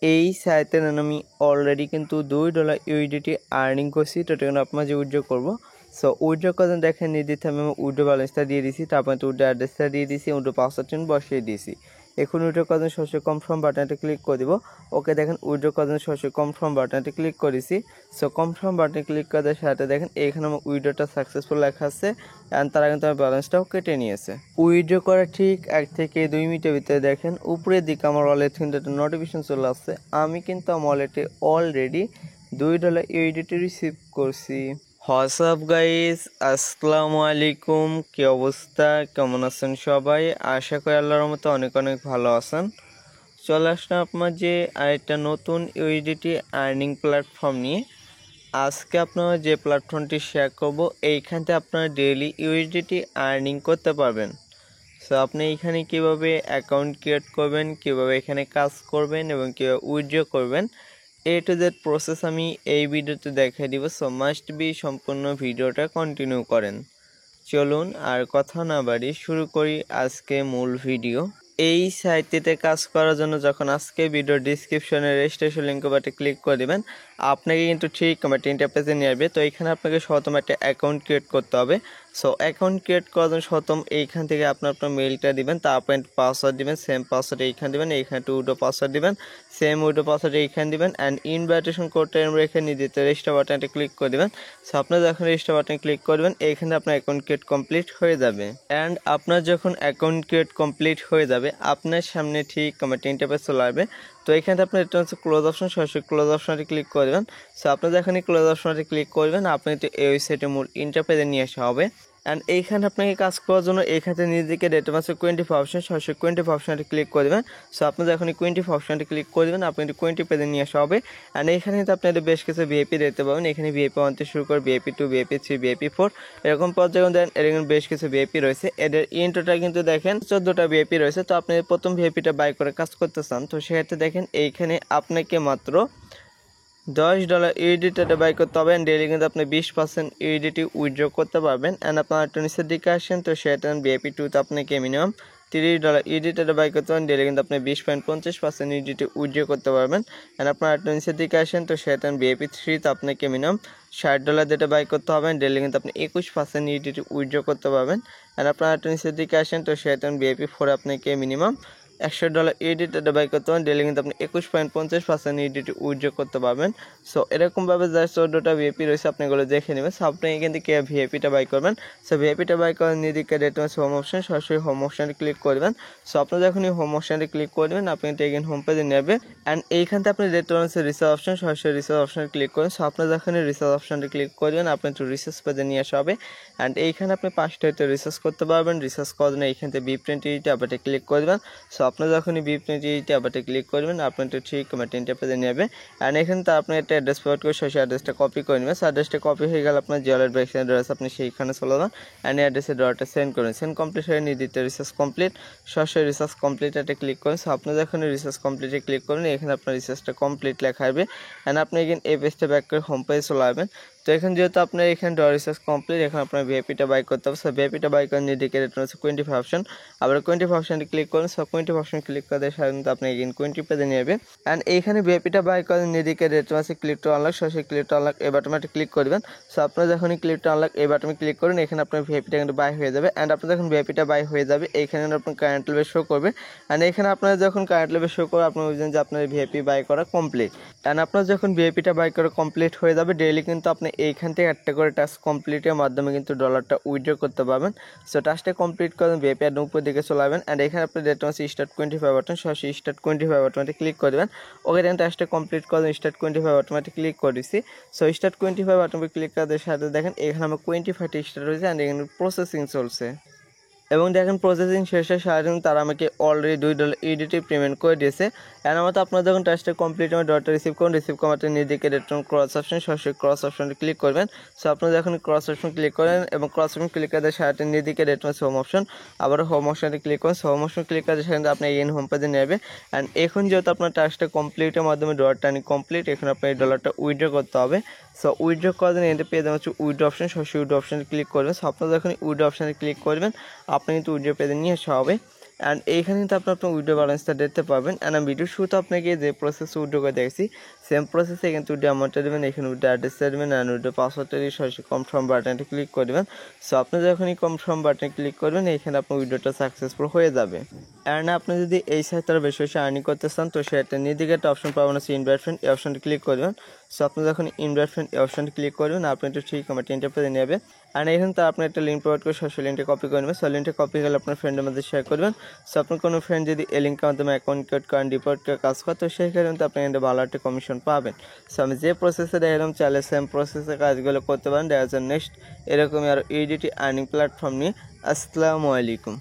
এই সাইটে আমি অলরেডি কিন্তু $2 ইউএসডিটি আর্নিং করছি। তো এটা কিন্তু আপনার যে উইথড্র করবো। সো উইথড্র করেন দেখেন নির্দিষ্ট আমি উইথড্র ব্যালেন্সটা দিয়ে দিয়েছি, তারপর উইথড্র অ্যাড্রেসটা দিয়ে দিয়েছি, উইথড্র পাসওয়ার্ড বসিয়ে দিয়েছি। এখন উইথড্র করেন সরাসরি কনফার্ম বাটনটা ক্লিক করে দিব। ওকে দেখেন উইথড্র করেন সরাসরি কনফার্ম বাটনটা ক্লিক করেছি। সো কনফার্ম বাটনে ক্লিক করে দেওয়ার সাথে দেখেন এখানে আমার উইথড্রটা সাকসেসফুল লেখা আছে অ্যান্ড তারা কিন্তু আমার ব্যালেন্সটাও কেটে নিয়েছে। উইথড্র করার ঠিক 1 থেকে 2 মিনিটের ভিতরে দেখেন উপরের দিকে আমার ওয়ালেট কিন্তু একটা নোটিফিকেশন চলে আসছে। আমি কিন্তু আমার ওয়ালেটে অলরেডি $2 ইউএসডিটি রিসিভ করছি। হোয়াটসঅ্যাপ গাইস, আসসালামু আলাইকুম। কি অবস্থা, কেমন আছেন সবাই? আশা করি আল্লাহর রহমতে অনেক অনেক ভালো আছেন। চলে আসলাম আপনার যে আরেকটা নতুন ইউএসডিটি আর্নিং প্ল্যাটফর্ম নিয়ে। আজকে আপনারা যে প্ল্যাটফর্মটি শেয়ার করব, এইখান থেকে আপনারা ডেইলি ইউএসডিটি আর্নিং করতে পারবেন। সো আপনি এখানে কিভাবে অ্যাকাউন্ট ক্রিয়েট করবেন, কিভাবে এখানে কাজ করবেন এবং কিভাবে উইথড্র করবেন, A to Z প্রসেস আমি এই ভিডিওতে দেখিয়ে দিব। সো মাস্ট বি সম্পূর্ণ ভিডিওটা কন্টিনিউ করেন। চলুন আর কথা না বাড়ি শুরু করি আজকে মূল ভিডিও। এই সাইটটিতে কাজ করার জন্য যখন আজকে ভিডিও ডিসক্রিপশনে রেজিস্ট্রেশন লিঙ্ক বাটে ক্লিক করে দেবেন, আপনাকে কিন্তু ঠিক আমার ইন্টারফেসে নিয়ে আসবে। তো এখানে আপনাকে প্রথম একটা অ্যাকাউন্ট ক্রিয়েট করতে হবে। সো অ্যাকাউন্ট ক্রিয়েট করার জন্য প্রথম এইখান থেকে আপনার মেইলটা দিবেন, তারপর পাসওয়ার্ড দিবেন, সেম পাসওয়ার্ড এইখানে দিবেন, এইখানে উইডো পাসওয়ার্ড দিবেন, সেম উইডো পাসওয়ার্ড এইখানে দিবেন অ্যান্ড ইনভাইটেশন কোডটা রেখে নিয়ে রেজিস্টার বাটনটা ক্লিক করে দেবেন। সো আপনার যখন রেজিস্টার বাটনে ক্লিক করবেন এইখানে আপনার অ্যাকাউন্ট ক্রিয়েট কমপ্লিট হয়ে যাবে। অ্যান্ড আপনার যখন অ্যাকাউন্ট ক্রিয়েট কমপ্লিট হয়ে যাবে আপনার সামনে ঠিক আমার ইন্টারফেস চলে আসবে। তো এখানে আপনার এটা হচ্ছে ক্লোজ অপশন, সরাসরি ক্লোজ অপশনটি ক্লিক করবেন। সো আপনি যখন ক্লোজ অপশনটি ক্লিক করবেন আপনি তো এই ওয়েবসাইটের মূল ইন্টারফেসে নিয়ে আসা হবে। অ্যান্ড এইখানে আপনাকে কাজ করার জন্য এইখানে নিজেকে ডেটা মাসে 20 অপশন, সরাসরি 20 অপশনটি ক্লিক করে দেবেন। সো আপনি যখন 20 অপশনটি ক্লিক করে দেবেন আপনি 20 পেজে নিয়ে আসা হবে। অ্যান্ড এইখানে কিন্তু আপনি বেশ কিছু ভিআইপি দেখতে পাবেন। এখানে ভিআইপি 1 থেকে শুরু করে ভিআইপি 2, ভিআইপি 3, ভিআইপি 4 এরকম পর্যায়ে দেন। এরকম বেশ কিছু ভিআইপি রয়েছে। এদের ইন্ট্রোটা কিন্তু দেখেন 14টা ভিআইপি রয়েছে। তো আপনি প্রথম ভিআইপিটা বাই করে কাজ করতে চান, তো সেক্ষেত্রে দেখেন এইখানে আপনাকে মাত্র $10 ইউএসডিটি বাই করতে হবে। ডেইলি কিন্তু আপনি 20% ইউএসডিটি উইথড্র করতে পারবেন। অ্যান্ড আপনার নিচের দিকে আসেন, তো সেটা ভিআইপি 2তে আপনাকে মিনিমাম $30 ইউএসডিটি বাই করতে পারেন। ডেইলি কিন্তু আপনি 20.50% ইউএসডিটি উইথড্র করতে পারবেন। অ্যান্ড আপনার নিচের দিকে আসেন, তো সেটা ভিআইপি 3তে আপনাকে মিনিমাম $60 যেটা বাই করতে হবে। ডেইলি কিন্তু আপনি 21% ইউএসডিটি উইথড্র করতে পারবেন। অ্যান্ড আপনার নিচের দিকে আসেন, তো সেটা ভিআইপি 4 আপনাকে মিনিমাম $100 ইউএসডিটি বাই করতে পারেন। ডেইলি কিন্তু আপনি 21.50% ইউএসডিটি উইথড্র করতে পারবেন। সো এরকমভাবে যা 14টা ভিআইপি রয়েছে আপনি এগুলো দেখে নেবেন। সো আপনি এখান থেকে ভিআইপিটা বাই করবেন। সো ভিআইপিটা বাই করার নিদিকে ডেটা হোম অপশন, সরাসরি হোম অপশানে ক্লিক করবেন। সো আপনি যখন এই হোম অপশানে ক্লিক করবেন আপনি এগেন হোম পেজে নেবে। অ্যান্ড এইখান থেকে আপনি ডেটা রিসার্চ অপশন, সরাসরি রিসার্চ অপশানে ক্লিক করেন। সো আপনি যখন রিসার্চ অপশানে ক্লিক করবেন আপনি একটু রিসার্চ পেজে নিয়ে আসা হবে। অ্যান্ড এইখানে আপনি 5টা হয়তো রিসার্চ করতে পারবেন। রিসার্চ করার জন্য এইখান থেকে B20 আবারটা ক্লিক করবেন। সো আপনি যখনই B20 আবারটা ক্লিক করবেন আপনি একটু ঠিক আমার ইন্টারফেসে নেবে। অ্যান্ড এখানে তো আপনি একটা অ্যাড্রেস প্রোভাইড করে সেই অ্যাড্রেসটা কপি করে নেবেন। সো অ্যাড্রেসটা কপি হয়ে গেলে আপনার যে ওয়ালেট ব্যাংক অ্যাড্রেস আপনি সেইখানে চলে যান অ্যান্ড অ্যাড্রেসের ডলারটা সেন্ড করুন। সেন্ড কমপ্লিট হয়ে নির্দিষ্ট রিসার্চ কমপ্লিট, সরাসরি রিসার্চ কমপ্লিট এটা ক্লিক করুন। সো আপনি যখন রিসার্চ কমপ্লিটে ক্লিক করুন এখানে আপনার রিসার্চটা কমপ্লিট লেখা আসবে। অ্যান্ড আপনি এখানে এই পেজটা ব্যাক করে হোম পেজে চলে আসবেন। তো এখন যেহেতু আপনার এখানে ডলার রিসার্চ কমপ্লিট, এখন আপনার ভিআইপিটা বাই করতে হবে। সো ভিআইপিটা বাই করে নির্দিকে রেট হচ্ছে 25 অপশন, আবার 25 অপশনটি ক্লিক করুন। সো 25 অপশন ক্লিক করে সাধারণত আপনি এগেন 20 পেজে নিয়ে যাবে। অ্যান্ড এইখানে ভিআইপিটা বাই করে নির্দিকে রেট আছে ক্লিক টু আনলক, সরাসরি ক্লিক টু আনলক এই বাটনটা ক্লিক করবেন। সো আপনার যখনই ক্লিক টু আনলক এই বাটনে ক্লিক করুন এখানে আপনার ভিআইপিটা কিন্তু বাই হয়ে যাবে। অ্যান্ড আপনার যখন ভিআইপিটা বাই হয়ে যাবে এইখানে আপনার কারেন্ট লেভেল শো করবে। অ্যান্ড এখানে আপনার যখন কারেন্ট লেভেল শো করবে আপনি বুঝবেন যে আপনার ভিআইপি বাই করা কমপ্লিট। অ্যান্ড আপনার যখন ভিআইপিটা বাই করা কমপ্লিট হয়ে যাবে ডেইলি কিন্তু আপনি এইখান থেকে একটা করে টাস্ক কমপ্লিটের মাধ্যমে কিন্তু ডলারটা উইথড্র করতে পারবেন। সো টাস্কটা কমপ্লিট করেন ভিআইপি আর উপর দিকে চলে যাবেন। অ্যান্ড এখানে আপনি ডেট হচ্ছে স্টার্ট 25 বাটন, সরাসরি স্টার্ট 25 বাটনটি ক্লিক করে দেবেন। ওকে দেন টাস্কটা কমপ্লিট করেন স্টার্ট 25 বাটনটি ক্লিক করে দিচ্ছি। সো স্টার্ট 25 বাটনটি ক্লিক করার সাথে দেখেন এখানে আমার 25টি স্টার্ট হয়েছে অ্যান্ড এখানে প্রসেসিং চলছে। এবং দেখেন প্রসেসিং শেষে সারাদিন তারা আমাকে অলরেডি $2 ইউএসডিটি পেমেন্ট করে দিয়েছে। এর মতো আপনারা যখন টাস্কটা কমপ্লিট আমার ডলারটা রিসিভ করুন, রিসিভ করাতে নির্দিকে রিটার্ন ক্রস অপশন, সরাসরি ক্রস অপশনটি ক্লিক করবেন। সো আপনারা যখন ক্রস অপশন ক্লিক করেন এবং ক্রস অপশন ক্লিক করে সারাদিন নির্দিকে রিটার্ন হোম অপশন, আবার হোম অপশনটি ক্লিক করেন। হোম অপশন ক্লিক করে সেখানে আপনি এন হোম পেজে নেবে। অ্যান্ড এখন যেহেতু আপনার টাস্কটা কমপ্লিটের মাধ্যমে ডলারটা কমপ্লিট, এখন আপনার এই ডলারটা উইথড্র করতে হবে। সো উইথড্র করার জন্য এতে পেয়ে যাবেন হচ্ছে উইথড্র অপশন, সরাসরি উইথড্র অপশনে ক্লিক করবেন। সো আপনারা যখন উইথড্র অপশনে ক্লিক করবেন আপনি কিন্তু উইথড্র পেজে নিয়ে আসা হবে। অ্যান্ড এইখানে কিন্তু আপনি আপনার উইড্রো ব্যালেন্সটা দেখতে পাবেন। অ্যান্ড আমি ভিডিও শুরুতে আপনাকে যে প্রসেস উইড্রো করে দেখছি সেম প্রসেসে কিন্তু উইড্রো অ্যামাউন্টটা দেবেন, এখানে উইড্রো অ্যাড্রেসটা দেবেন অ্যান্ড উইড্রো পাসওয়ার্ডটা দিয়ে সরাসরি কনফার্ম বাটনটা ক্লিক করে দেবেন। সো আপনি যখনই কনফার্ম বাটনে ক্লিক করবেন এখানে আপনার উইড্রোটা সাকসেসফুল হয়ে যাবে। অ্যান্ড আপনি যদি এই সাইটটা বেশি বেশি আর্নিং করতে চান তো সেটা নিদিকে একটা অপশন পাবেন হচ্ছে ইনভাইট ফ্রেন্ড, এই অপশনটা ক্লিক করবেন। সো আপনি যখন ইনভাইট ফ্রেন্ড এই অপশনটা ক্লিক করবেন আপনি একটু ঠিক আমার ইন্টারপ্রেজে নেবে অ্যান্ড এখানে তো আপনি একটা লিঙ্ক প্রোভাইড করে সরাসরি লিঙ্কটা কপি করে নেবেন। সো লিঙ্কটা কপি করলে আপনার ফ্রেন্ডের মধ্যে শেয়ার করবেন। সো আপনার কোনো ফ্রেন্ড যদি এই লিঙ্কের মাধ্যমে অ্যাকাউন্ট ক্রিয়েট করেন ডিপোজিট করে কাজ করে তো সেই ক্ষেত্রে কিন্তু আপনি কিন্তু ভালো একটা কমিশন পাবেন। সো আমি যে প্রসেসে দেখালাম চাইলে সেম প্রসেসে কাজগুলো করতে পারেন। দেখা যাচ্ছে নেক্সট এরকমই আর ইউডিটি আর্নিং প্ল্যাটফর্ম নিয়ে। আসসালামু আলাইকুম।